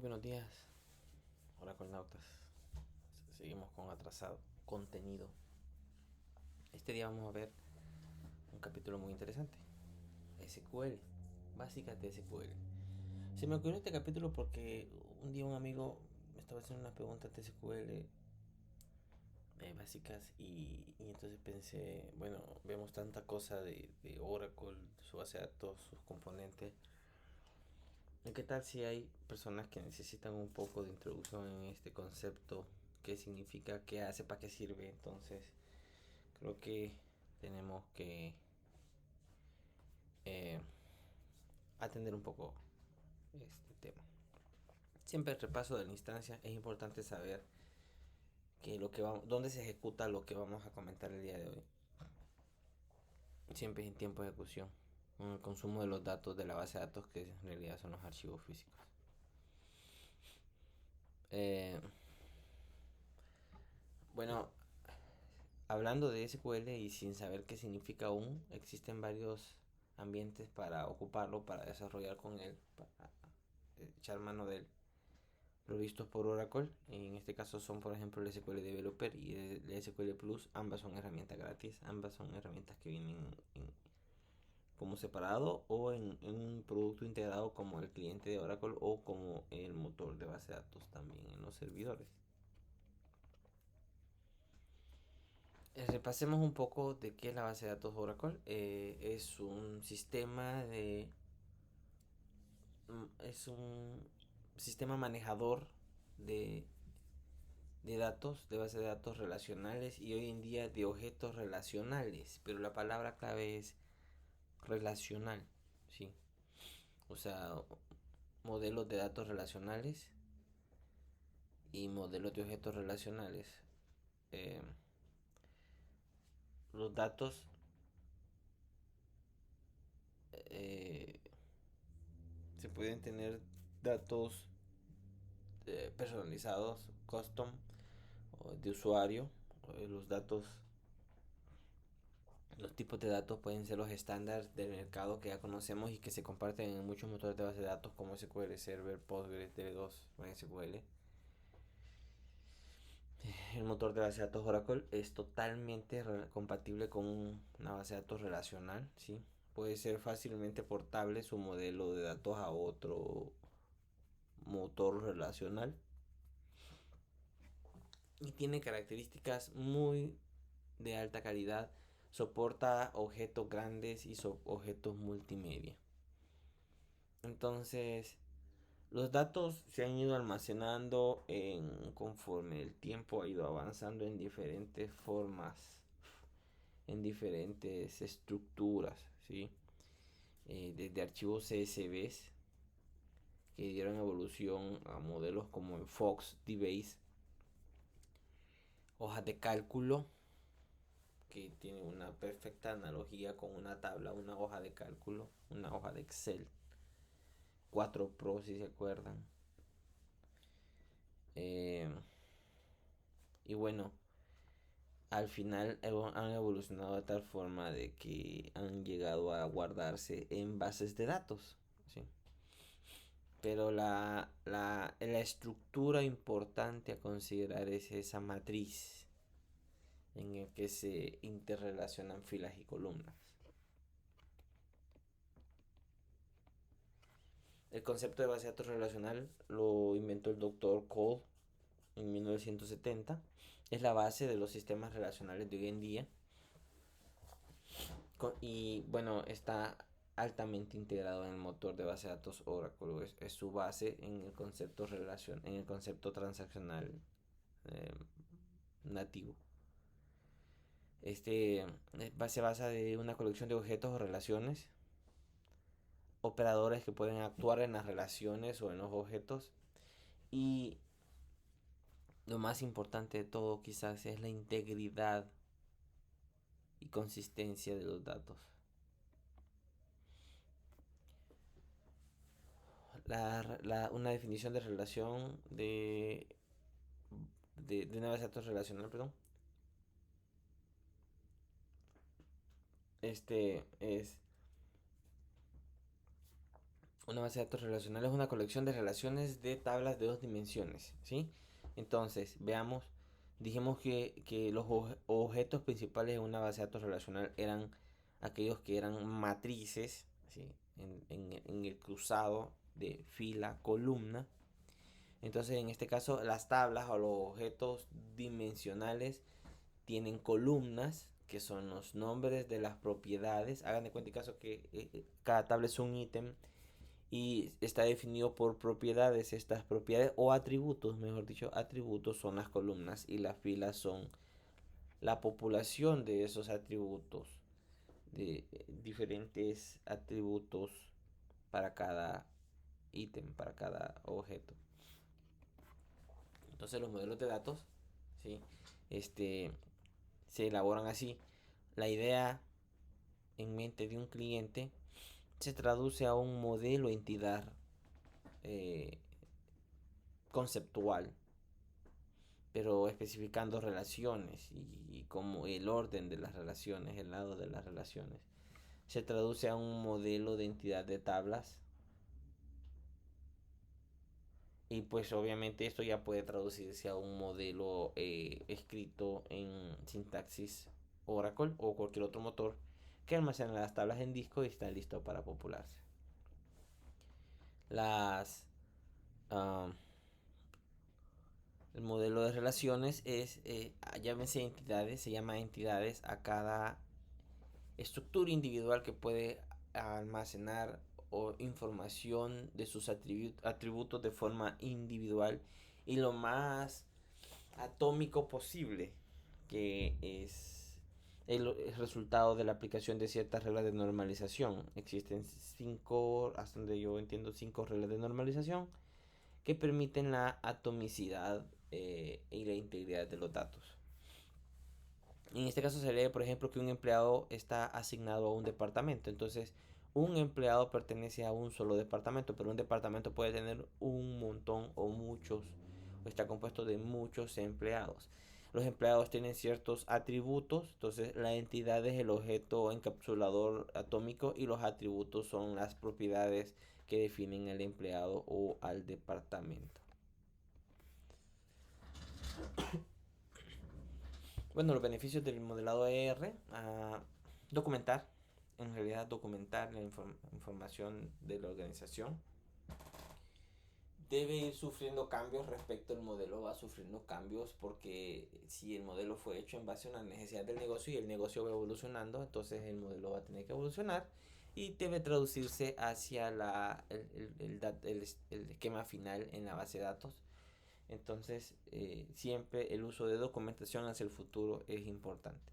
buenos días, Oracolnautas. Seguimos con atrasado contenido. Este día vamos a ver un capítulo muy interesante. SQL, básicas de SQL. Se me ocurrió este capítulo porque un día un amigo me estaba haciendo unas preguntas de SQL básicas y entonces pensé, bueno, vemos tanta cosa de Oracle, su base de datos, sus componentes. ¿Qué tal si hay personas que necesitan un poco de introducción en este concepto? ¿Qué significa? ¿Qué hace? ¿Para qué sirve? Entonces, creo que tenemos que eh, atender un poco este tema. Siempre el repaso de la instancia es importante saber que dónde se ejecuta lo que vamos a comentar el día de hoy. Siempre es en tiempo de ejecución. El consumo de los datos de la base de datos que en realidad son los archivos físicos. Eh, bueno, hablando de SQL y sin saber qué significa aún, existen varios ambientes para ocuparlo, para desarrollar con él, para echar mano de él, provistos por Oracle. En este caso son, por ejemplo, el SQL Developer y el SQL Plus. Ambas son herramientas gratis, ambas son herramientas que vienen como separado o en un producto integrado como el cliente de Oracle o como el motor de base de datos también en los servidores. Repasemos un poco de qué es la base de datos Oracle. Es un sistema es un sistema manejador de, de datos, de base de datos relacionales y hoy en día de objetos relacionales. Pero la palabra clave es relacional, ¿sí? O sea, modelos de datos relacionales y modelos de objetos relacionales. Eh, los datos eh, se pueden tener datos personalizados, custom, de usuario. Los datos, los tipos de datos pueden ser los estándares del mercado que ya conocemos y que se comparten en muchos motores de base de datos como SQL Server, Postgres, DB2, MySQL. El motor de base de datos Oracle es totalmente compatible con una base de datos relacional, ¿sí? Puede ser fácilmente portable su modelo de datos a otro motor relacional y tiene características muy de alta calidad. Soporta objetos grandes y objetos multimedia. Entonces, los datos se han ido almacenando conforme el tiempo ha ido avanzando en diferentes formas, en diferentes estructuras, ¿sí? Desde archivos CSVs que dieron evolución a modelos como en Fox, DBase, hojas de cálculo que tiene una perfecta analogía con una tabla, una hoja de cálculo, una hoja de Excel, 4 Pro si se acuerdan. Eh, y bueno, al final han evolucionado de tal forma de que han llegado a guardarse en bases de datos, ¿sí? Pero la estructura importante a considerar es esa matriz en el que se interrelacionan filas y columnas. El concepto de base de datos relacional lo inventó el doctor Cole en 1970. Es la base de los sistemas relacionales de hoy en día. Y bueno, está altamente integrado en el motor de base de datos Oracle. Es su base en el concepto en el concepto transaccional eh, nativo. Este se basa de una colección de objetos o relaciones, operadores que pueden actuar en las relaciones o en los objetos y lo más importante de todo quizás es la integridad y consistencia de los datos. Una definición de relación de una base de datos relacional, perdón. Este es Una base de datos relacional es una colección de relaciones de tablas de dos dimensiones, ¿sí? Entonces, veamos, dijimos que los objetos principales de una base de datos relacional eran aquellos que eran matrices, ¿sí? En el cruzado de fila, columna. Entonces, en este caso, las tablas o los objetos dimensionales tienen columnas, que son los nombres de las propiedades. Hagan de cuenta caso que cada tabla es un ítem y está definido por propiedades. Estas propiedades o atributos, mejor dicho, atributos son las columnas y las filas son la población de esos atributos, de diferentes atributos para cada ítem, para cada objeto. Entonces los modelos de datos, ¿sí? Se elaboran así. La idea en mente de un cliente se traduce a un modelo entidad eh, conceptual, pero especificando relaciones y como el orden de las relaciones, el lado de las relaciones. Se traduce a un modelo de entidad de tablas y pues obviamente esto ya puede traducirse a un modelo escrito en sintaxis Oracle o cualquier otro motor que almacena las tablas en disco y está listo para popularse. Las uh, El modelo de relaciones es, llámense entidades, se llama entidades a cada estructura individual que puede almacenar o información de sus atributos de forma individual y lo más atómico posible, que es el resultado de la aplicación de ciertas reglas de normalización. Existen 5, hasta donde yo entiendo, 5 reglas de normalización que permiten la atomicidad y la integridad de los datos. En este caso se lee, por ejemplo, que un empleado está asignado a un departamento. Entonces, un empleado pertenece a un solo departamento, pero un departamento puede tener un montón o muchos, o está compuesto de muchos empleados. Los empleados tienen ciertos atributos, entonces la entidad es el objeto encapsulador atómico y los atributos son las propiedades que definen al empleado o al departamento. Bueno, los beneficios del modelado ER, documentar, en realidad documentar la información de la organización. Debe ir sufriendo cambios respecto al modelo, va sufriendo cambios porque si el modelo fue hecho en base a una necesidad del negocio y el negocio va evolucionando, entonces el modelo va a tener que evolucionar y debe traducirse hacia el esquema final en la base de datos. Entonces, siempre el uso de documentación hacia el futuro es importante.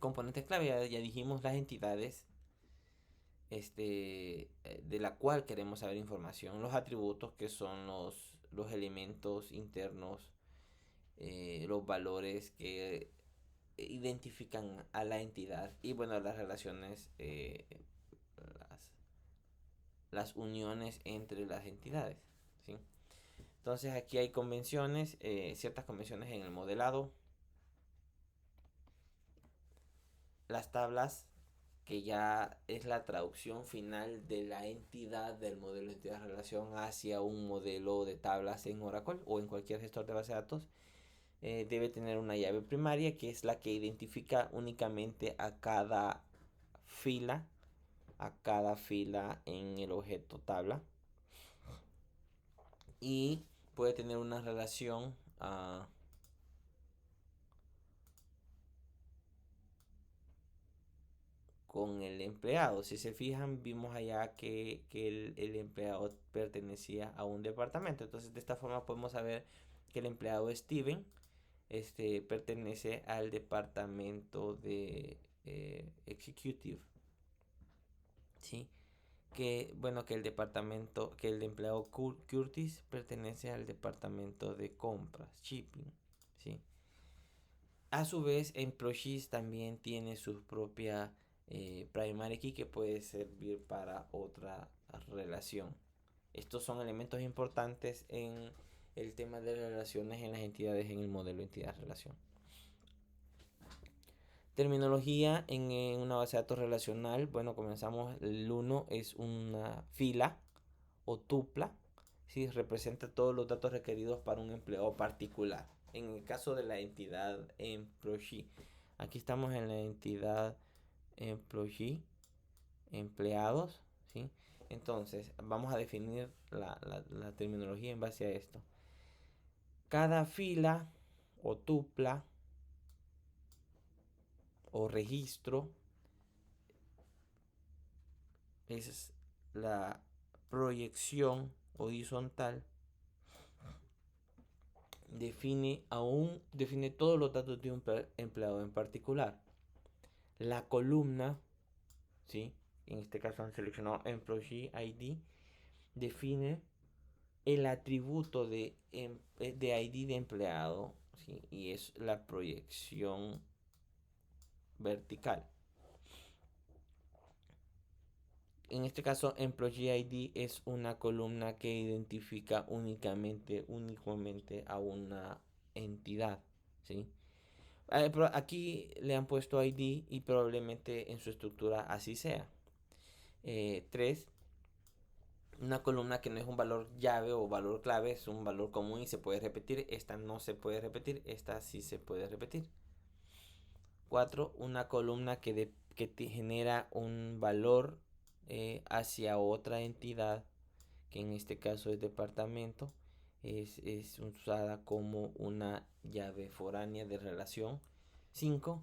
Componentes clave, ya dijimos las entidades de la cual queremos saber información, los atributos que son los elementos internos, los valores que identifican a la entidad y bueno, las relaciones, las uniones entre las entidades, ¿sí? Entonces aquí hay convenciones, ciertas convenciones en el modelado. Las tablas, que ya es la traducción final de la entidad del modelo de entidad relación hacia un modelo de tablas en Oracle o en cualquier gestor de base de datos. Debe tener una llave primaria que es la que identifica únicamente a cada fila en el objeto tabla y puede tener una relación con el empleado. Si se fijan, vimos allá que el empleado pertenecía a un departamento. Entonces, de esta forma podemos saber que el empleado Steven pertenece al departamento de Executive. ¿Sí? Que bueno, que el empleado Curtis pertenece al departamento de compras, shipping. ¿Sí? A su vez, Employees también tiene su propia primary key que puede servir para otra relación. Estos son elementos importantes en el tema de relaciones en las entidades en el modelo entidad-relación. Terminología en una base de datos relacional. Bueno, comenzamos. El uno es una fila o tupla. ¿Sí? Representa todos los datos requeridos para un empleado particular. En el caso de la entidad employee. Aquí estamos en la entidad employee, empleados. ¿Sí? Entonces, vamos a definir la terminología en base a esto. Cada fila o tupla o registro es la proyección horizontal, define todos los datos de un empleado en particular. La columna, ¿sí? En este caso han seleccionado Employee ID, define el atributo de ID de empleado, ¿sí? Y es la proyección vertical. En este caso, Employee ID es una columna que identifica únicamente a una entidad, ¿sí? Pero aquí le han puesto ID y probablemente en su estructura así sea. 3. Una columna que no es un valor llave o valor clave, es un valor común y se puede repetir. Esta no se puede repetir, esta sí se puede repetir. 4. Una columna que genera un valor hacia otra entidad, que en este caso es departamento, es usada como una llave foránea de relación. 5.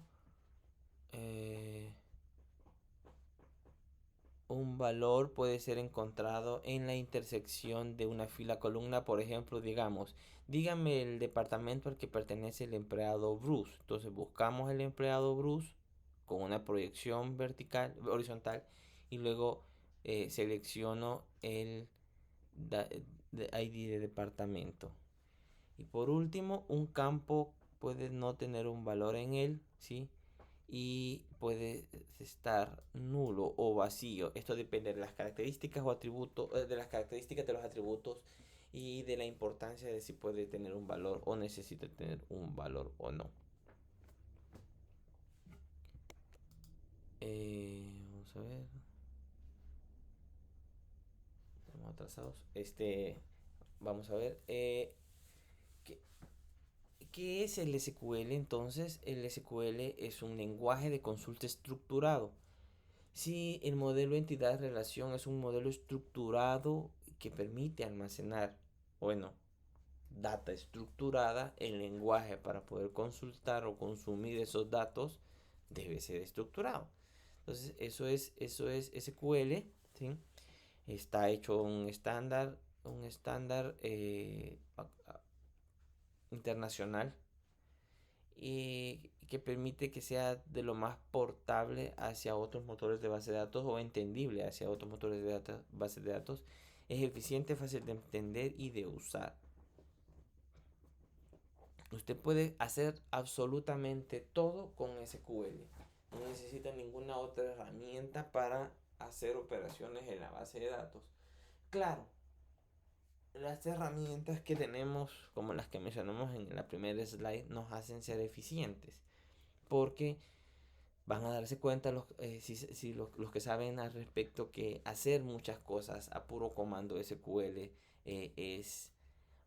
Un valor puede ser encontrado en la intersección de una fila columna. Por ejemplo, digamos, dígame el departamento al que pertenece el empleado Bruce. Entonces buscamos el empleado Bruce con una proyección vertical, horizontal, y luego selecciono el ID de departamento. Y por último, un campo puede no tener un valor en él, ¿sí? Y puede estar nulo o vacío. Esto depende de las características o atributos, de las características de los atributos y de la importancia de si puede tener un valor o necesita tener un valor o no. Vamos a ver. Estamos atrasados. Vamos a ver. ¿Qué, ¿Qué es el SQL entonces? El SQL es un lenguaje de consulta estructurado. Si el modelo entidad-relación es un modelo estructurado que permite almacenar, bueno, data estructurada, el lenguaje para poder consultar o consumir esos datos debe ser estructurado. Entonces, eso es SQL, ¿sí? Está hecho un estándar internacional y que permite que sea de lo más portable hacia otros motores de base de datos o entendible hacia otros motores de base de datos. Es eficiente, fácil de entender y de usar. Usted puede hacer absolutamente todo con SQL. No necesita ninguna otra herramienta para hacer operaciones en la base de datos. Claro, las herramientas que tenemos, como las que mencionamos en la primera slide, nos hacen ser eficientes. Porque van a darse cuenta si los que saben al respecto que hacer muchas cosas a puro comando SQL es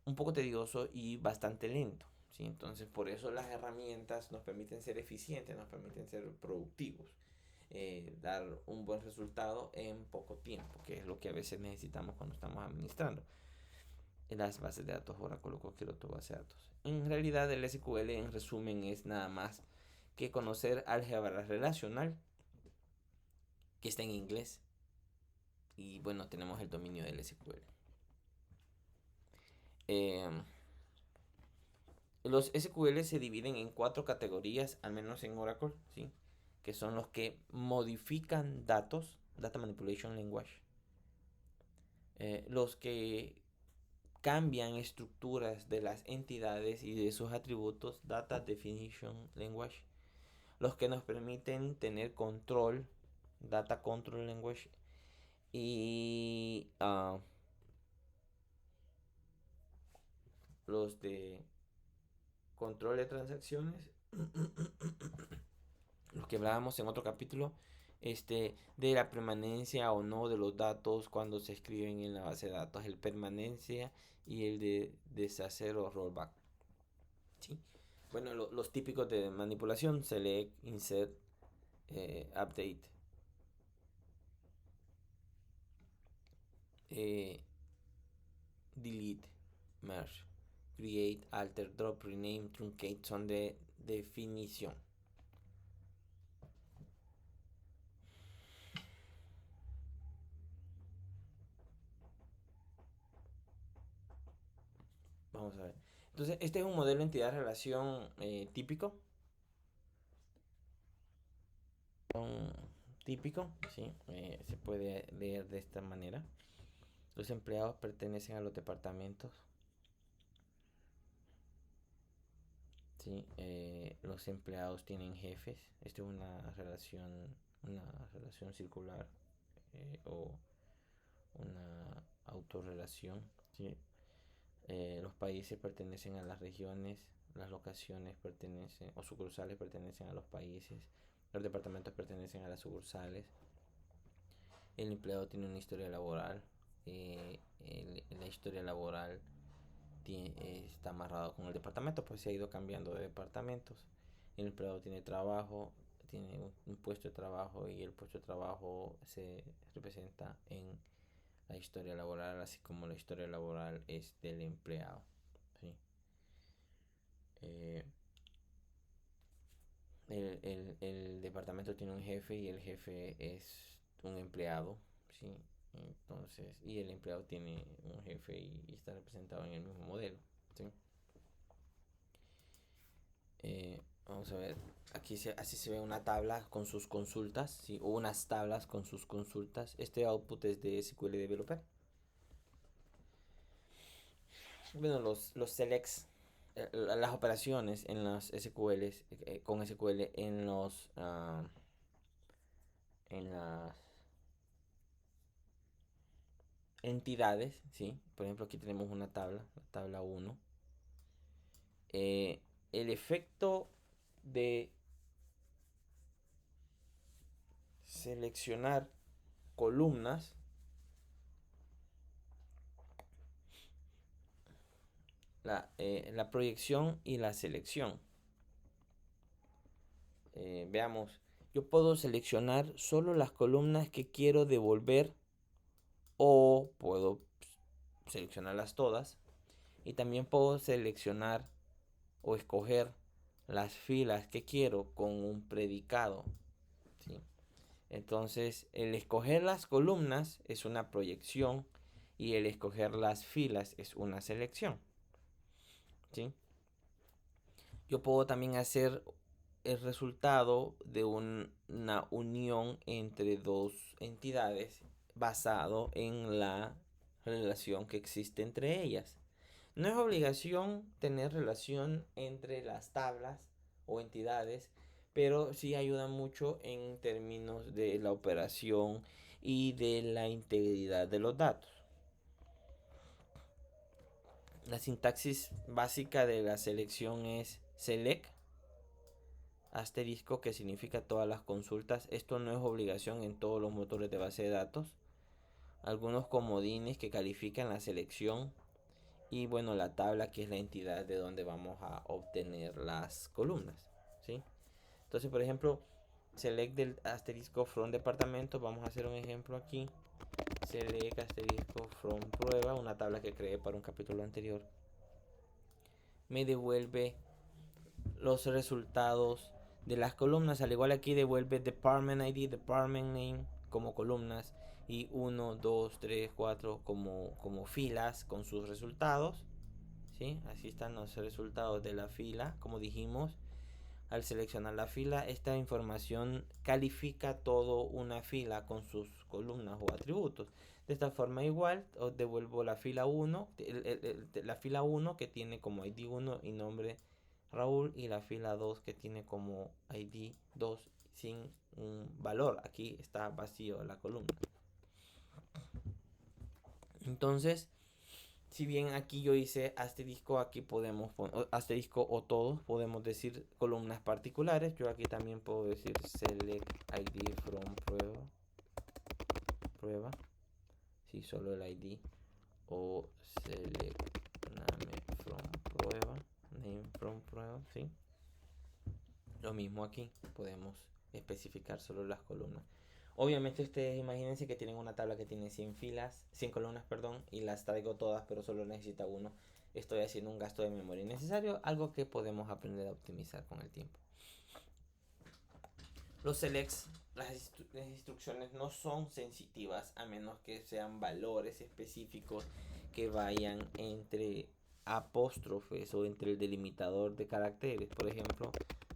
un poco tedioso y bastante lento. ¿Sí? Entonces por eso las herramientas nos permiten ser eficientes, nos permiten ser productivos, dar un buen resultado en poco tiempo, que es lo que a veces necesitamos cuando estamos administrando en las bases de datos Oracle o cualquier otra base de datos. En realidad el SQL en resumen es nada más que conocer álgebra relacional, que está en inglés. Y bueno, tenemos el dominio del SQL. Los SQL se dividen en 4 categorías, al menos en Oracle, ¿sí? Que son los que modifican datos, Data Manipulation Language. Los que cambian estructuras de las entidades y de sus atributos, Data Definition Language. Los que nos permiten tener control, Data Control Language. Y los de control de transacciones lo que hablábamos en otro capítulo, de la permanencia o no de los datos cuando se escriben en la base de datos, el permanencia y el de deshacer o rollback. ¿Sí? Bueno, los típicos de manipulación: select, insert, update, eh, delete, merge, create, alter, drop, rename, truncate, son de definición. Vamos a ver. Entonces, este es un modelo de entidad-relación típico. Típico, ¿sí? Se puede leer de esta manera. Los empleados pertenecen a los departamentos. ¿Sí? Los empleados tienen jefes. Esto es una relación circular, o una autorrelación. ¿Sí? Los países pertenecen a las regiones, las locaciones pertenecen, o sucursales pertenecen a los países, los departamentos pertenecen a las sucursales. El empleado tiene una historia laboral. La historia laboral está amarrado con el departamento, pues se ha ido cambiando de departamentos. El empleado tiene trabajo, tiene un puesto de trabajo, y el puesto de trabajo se representa en la historia laboral, así como la historia laboral es del empleado. ¿Sí? Eh, el departamento tiene un jefe y el jefe es un empleado. ¿Sí? Entonces, y el empleado tiene un jefe y está representado en el mismo modelo. ¿Sí? Vamos a ver, aquí así se ve una tabla con sus consultas, ¿sí? O unas tablas con sus consultas. Este output es de SQL Developer. Bueno, los selects, las operaciones en las SQL, con SQL en las entidades, ¿sí? Por ejemplo, aquí tenemos una tabla, la tabla 1. El efecto de seleccionar columnas la proyección y la selección. Veamos, yo puedo seleccionar solo las columnas que quiero devolver, o puedo seleccionarlas todas, y también puedo seleccionar o escoger las filas que quiero con un predicado. ¿Sí? Entonces, el escoger las columnas es una proyección y el escoger las filas es una selección. ¿Sí? Yo puedo también hacer el resultado de una unión entre dos entidades basado en la relación que existe entre ellas. No es obligación tener relación entre las tablas o entidades, pero sí ayuda mucho en términos de la operación y de la integridad de los datos. La sintaxis básica de la selección es select asterisco, que significa todas las consultas. Esto no es obligación en todos los motores de base de datos. Algunos comodines que califican la selección. Y bueno, la tabla, que es la entidad de donde vamos a obtener las columnas. ¿Sí? Entonces, por ejemplo, select del asterisco from departamento. Vamos a hacer un ejemplo aquí. Select asterisco from prueba, una tabla que creé para un capítulo anterior. Me devuelve los resultados de las columnas. Al igual, aquí devuelve department ID, department name como columnas, y 1, 2, 3, 4 como filas con sus resultados. ¿Sí? Así están los resultados de la fila. Como dijimos, al seleccionar la fila, esta información califica todo una fila con sus columnas o atributos. De esta forma, igual, os devuelvo la fila 1, la fila 1 que tiene como ID 1 y nombre Raúl, y la fila 2 que tiene como ID 2 sin un valor. Aquí está vacío la columna. Entonces, Si bien aquí yo hice asterisco, aquí podemos poner asterisco o todos, podemos decir columnas particulares. Yo aquí también puedo decir select id from prueba, si solo el id, o select name from prueba, ¿sí? Lo mismo aquí, podemos especificar solo las columnas. Obviamente ustedes imagínense que tienen una tabla que tiene 100 filas, 100 columnas, perdón, y las traigo todas, pero solo necesita uno. Estoy haciendo un gasto de memoria innecesario, algo que podemos aprender a optimizar con el tiempo. Los selects, las instrucciones no son sensitivas a menos que sean valores específicos que vayan entre apóstrofes o entre el delimitador de caracteres. Por ejemplo,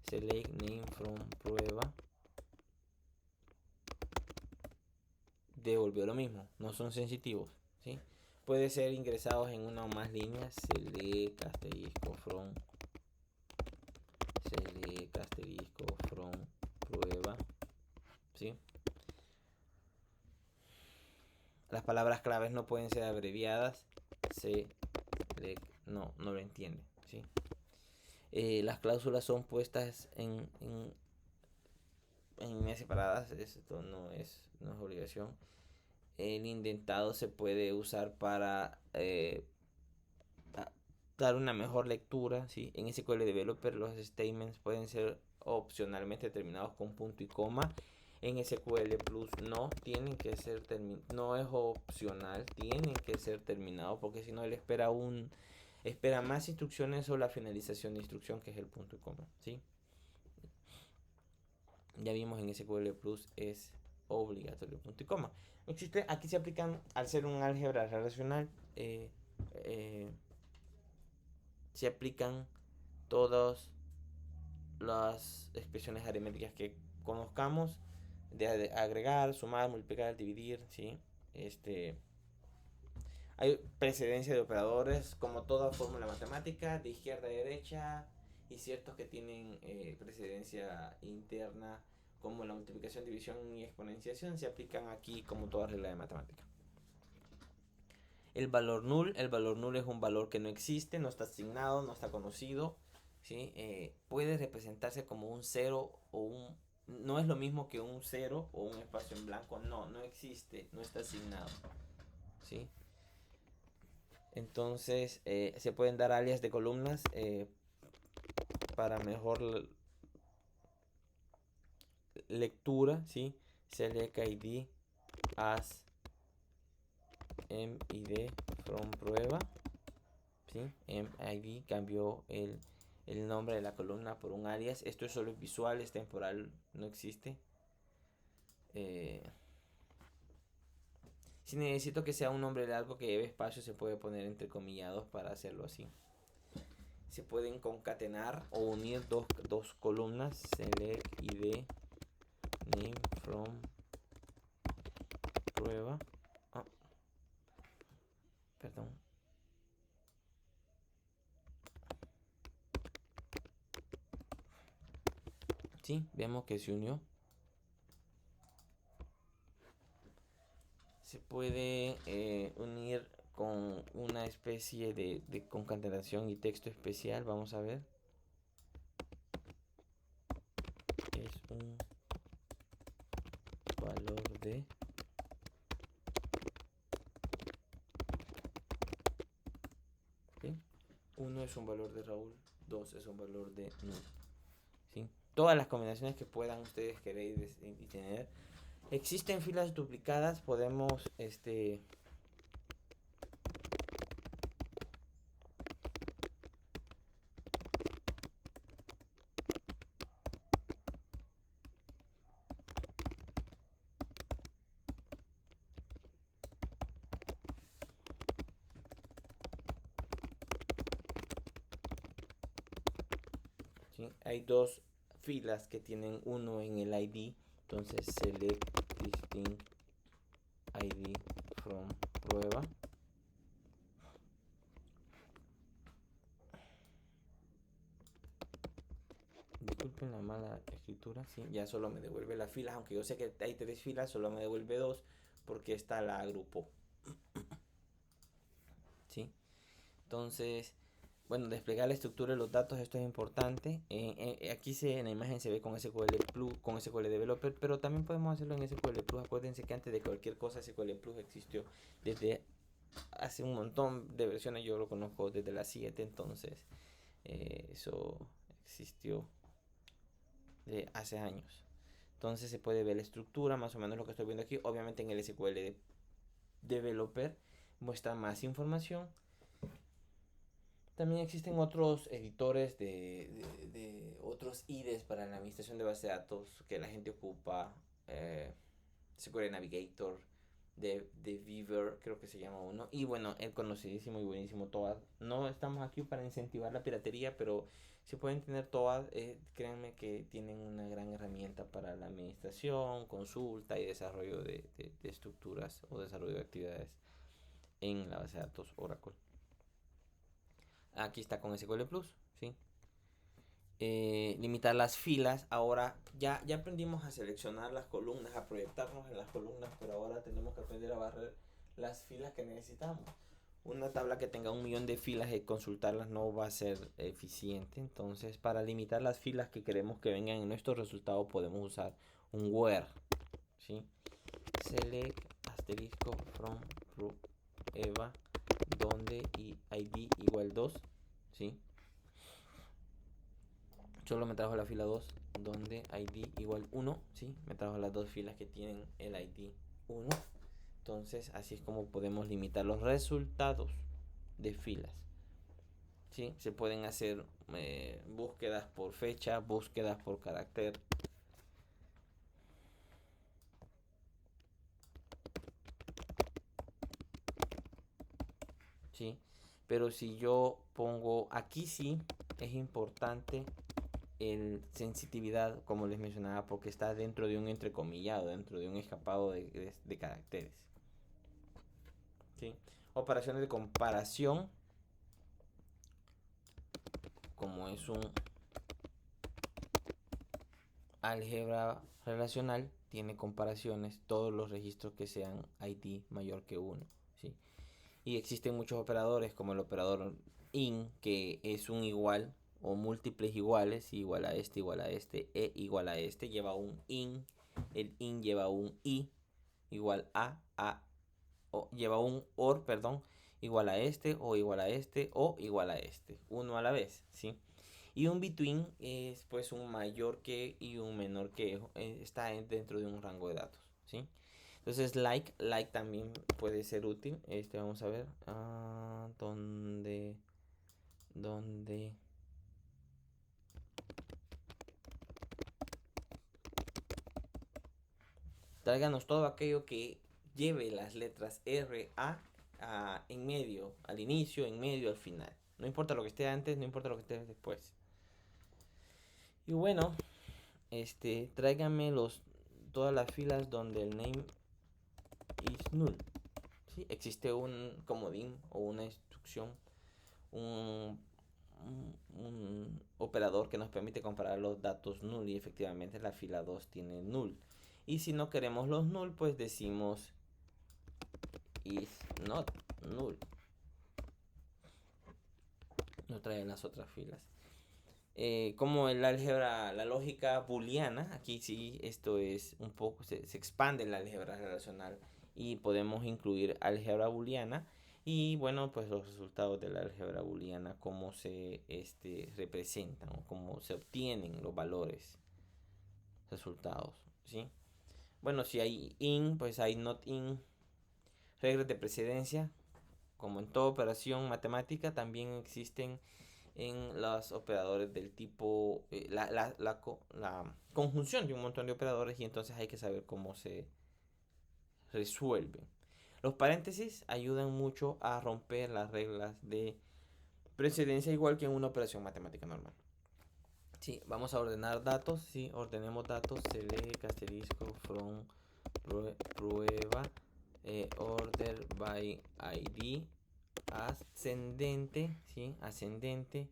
select name from prueba devolvió lo mismo, no son sensitivos, ¿sí? Puede ser ingresados en una o más líneas, select asterisco from prueba, ¿sí? Las palabras claves no pueden ser abreviadas, no lo entiende, ¿sí? Las cláusulas son puestas en líneas separadas, esto no es obligación. El indentado se puede usar para dar una mejor lectura, ¿sí? En SQL Developer los statements pueden ser opcionalmente terminados con punto y coma. En SQL Plus no tienen que ser no es opcional, tienen que ser terminados, porque si no él espera más instrucciones o la finalización de instrucción, que es el punto y coma, ¿sí? Ya vimos en SQL Plus es obligatorio punto y coma. Aquí se aplican, al ser un álgebra relacional, se aplican todas las expresiones aritméticas que conozcamos, de agregar, sumar, multiplicar, dividir, ¿sí? Hay precedencia de operadores, como toda fórmula matemática, de izquierda a derecha, y ciertos que tienen precedencia interna, como la multiplicación, división y exponenciación, se aplican aquí como toda regla de matemática. El valor null es un valor que no existe, no está asignado, no está conocido, ¿sí? Puede representarse como un 0 o un... No es lo mismo que un 0 o un espacio en blanco, no existe, no está asignado, ¿sí? Entonces se pueden dar alias de columnas para mejor lectura, ¿sí? Select id as mid from prueba, ¿sí? mid cambió el nombre de la columna por un alias. Esto es solo visual, es temporal, no existe. Si necesito que sea un nombre largo que lleve espacio, se puede poner entrecomillados para hacerlo así. Se pueden concatenar o unir dos columnas, select id name from prueba. Perdón. Sí, vemos que se unió. Se puede unir con una especie de concatenación y texto especial. Vamos a ver. Es un valor de... ¿Sí? 1 es un valor de Raúl, 2 es un valor de Null. ¿Sí? Todas las combinaciones que puedan ustedes querer y tener. Existen filas duplicadas, podemos ¿sí? Hay dos filas que tienen uno en el ID, entonces select distinct ID from prueba. Disculpen la mala escritura, ¿sí? Ya solo me devuelve las filas, aunque yo sé que hay 3 filas, solo me devuelve 2 porque esta la agrupó, ¿sí? Entonces, bueno, desplegar la estructura de los datos, esto es importante. Aquí en la imagen se ve con SQL Plus, con SQL Developer, pero también podemos hacerlo en SQL Plus. Acuérdense que antes de cualquier cosa SQL Plus existió desde hace un montón de versiones. Yo lo conozco desde la 7, entonces eso existió de hace años. Entonces se puede ver la estructura, más o menos lo que estoy viendo aquí. Obviamente en el SQL Developer muestra más información. También existen otros editores de otros IDEs para la administración de bases de datos que la gente ocupa. SQL Navigator, de Beaver, creo que se llama uno. Y bueno, el conocidísimo y buenísimo TOAD. No estamos aquí para incentivar la piratería, pero si pueden tener TOAD, créanme que tienen una gran herramienta para la administración, consulta y desarrollo de estructuras o desarrollo de actividades en la base de datos Oracle. Aquí está con SQL Plus, ¿sí? Limitar las filas. Ahora ya aprendimos a seleccionar las columnas, a proyectarnos en las columnas, pero ahora tenemos que aprender a barrer las filas que necesitamos. Una tabla que tenga 1.000.000 de filas y consultarlas no va a ser eficiente. Entonces, para limitar las filas que queremos que vengan en nuestro resultado, podemos usar un where, ¿sí? Select asterisco from prueba donde y id igual 2, ¿sí? Solo me trajo la fila 2 donde id igual 1, ¿sí? Me trajo las dos filas que tienen el id 1. Entonces así es como podemos limitar los resultados de filas, ¿sí? Se pueden hacer búsquedas por fecha, búsquedas por carácter. ¿Sí? Pero si yo pongo aquí, sí es importante el sensitividad, como les mencionaba, porque está dentro de un entrecomillado, dentro de un escapado de caracteres, ¿sí? Operaciones de comparación, como es un álgebra relacional, tiene comparaciones, todos los registros que sean id mayor que 1, ¿sí? Y existen muchos operadores, como el operador in, que es un igual o múltiples iguales, igual a este, e igual a este, lleva un in, el in lleva un i, igual a, o lleva un or, perdón, igual a este, o igual a este, o igual a este, uno a la vez, ¿sí? Y un between es pues un mayor que y un menor que, está dentro de un rango de datos, ¿sí? Entonces like también puede ser útil. Vamos a ver, ¿dónde tráiganos todo aquello que lleve las letras R, A, en medio, al inicio, en medio, al final. No importa lo que esté antes, no importa lo que esté después. Y bueno, tráiganme todas las filas donde el name is null. ¿Sí? Existe un comodín o una instrucción, un operador que nos permite comparar los datos null, y efectivamente la fila 2 tiene null. Y si no queremos los null, pues decimos is not null. No trae las otras filas. Como el álgebra, la lógica booleana, aquí sí, esto es un poco, se expande la álgebra relacional y podemos incluir álgebra booleana. Y bueno, pues los resultados de la álgebra booleana, cómo se representan o cómo se obtienen los valores resultados, ¿sí? Bueno, si hay in, pues hay not in. Reglas de precedencia, como en toda operación matemática, también existen en los operadores del tipo la conjunción de un montón de operadores, y entonces hay que saber cómo se resuelven. Los paréntesis ayudan mucho a romper las reglas de precedencia, igual que en una operación matemática normal. Sí, vamos a ordenar datos. Sí, ordenemos datos. Select asterisco from prueba order by id ascendente, ¿sí? Ascendente,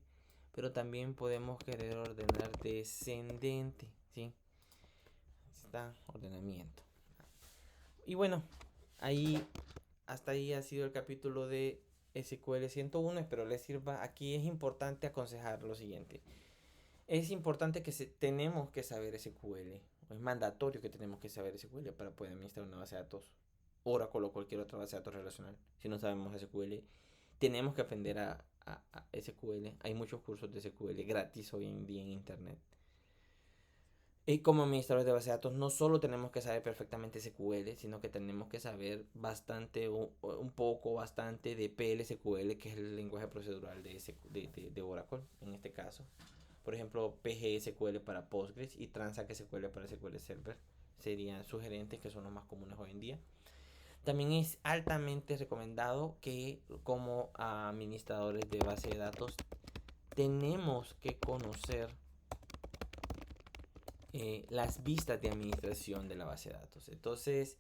pero también podemos querer ordenar descendente, ¿sí? Está ordenamiento. Y bueno, hasta ahí ha sido el capítulo de SQL 101, espero les sirva. Aquí es importante aconsejar lo siguiente. Es importante que tenemos que saber SQL. Es mandatorio que tenemos que saber SQL para poder administrar una base de datos. Oracle o cualquier otra base de datos relacional. Si no sabemos SQL, tenemos que aprender a SQL. Hay muchos cursos de SQL gratis hoy en día en internet. Y como administradores de base de datos, no solo tenemos que saber perfectamente SQL, sino que tenemos que saber bastante, un poco, bastante de PLSQL, que es el lenguaje procedural de Oracle, en este caso. Por ejemplo, PGSQL para Postgres y Transact SQL para SQL Server serían sugerentes, que son los más comunes hoy en día. También es altamente recomendado que como administradores de base de datos tenemos que conocer las vistas de administración de la base de datos. Entonces,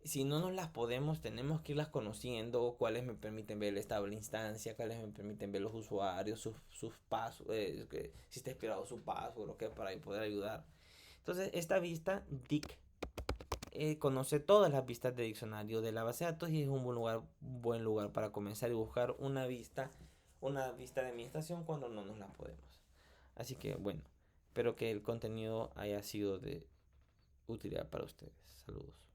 si no nos las podemos, tenemos que irlas conociendo, cuáles me permiten ver el estado de la instancia, cuáles me permiten ver los usuarios, sus pasos, si está expirado su password o qué, para poder ayudar. Entonces, esta vista, DIC, conoce todas las vistas de diccionario de la base de datos y es un buen lugar para comenzar y buscar una vista de administración cuando no nos la podemos. Así que bueno, espero que el contenido haya sido de utilidad para ustedes. Saludos.